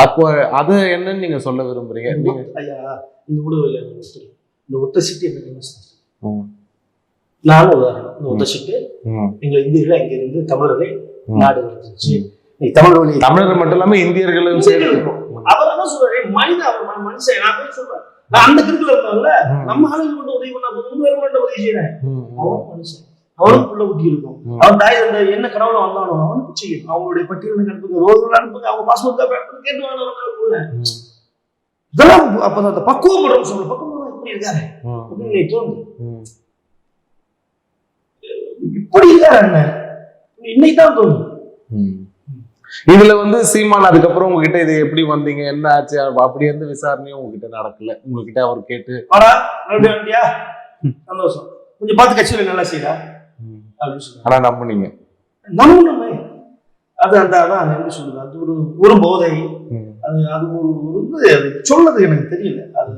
அப்போ அது என்னன்னு நீங்க சொல்ல விரும்புறீங்க? ஐயா இந்த ஊடகம் இந்த ஒத்த சீட்டு என்ன நானும் உதாரணம். இந்த ஒத்த சீட்டு எங்க இந்தியர்கள் அங்க இருந்து தமிழர்களை நாடு இருந்துச்சு. தமிழர்கள் மட்டும் இல்லாம இந்தியர்களும் சேர்த்து அவரான சொல்றேன். மனுஷன் நான் போய் சொல்றேன். நான் அந்த கிருக்குல இருந்தால நம்ம ஆளுங்க மட்டும் உதவி பண்ணா போதும், உதவி செய்யறேன். அவன் மனுஷன், அவனுக்குள்ள ஊட்டி இருக்கும். அவன் தாய் என்ன கடவுள வந்தானோ அவனுக்கு செய்யும். அவங்களுடைய பட்டியலுக்கு அனுப்புங்க, ரோடுகள் அனுப்புங்க, அவங்க பாஸ்போர்ட் கேட்டு வாங்க. இதெல்லாம் அப்ப அந்த பக்குவப்படுறோம் சொல்ல பக்குவம் இப்படி இருக்காரு அப்படின்னு தோணுது. இப்படி இருக்காரு என்ன இன்னைக்குதான் தோணுது. இதுல வந்து சீமான் அதுக்கப்புறம் உங்ககிட்ட இது எப்படி வந்தீங்க, என்ன ஆச்சு, அப்படி எந்த விசாரணையும் உங்ககிட்ட நடக்கல? உங்ககிட்ட அவர் கேட்டு சந்தோஷம் கொஞ்சம் பார்த்து கட்சியில நல்லா செய்யலாம் அப்படின்னு சொல்லி ஆனா நம்புனீங்க? நம்பணுமே. அது அந்த அதான் எப்படி சொல்லுது, அது ஒரு போதை. அது அது ஒரு அது சொல்றது எனக்கு தெரியல. அது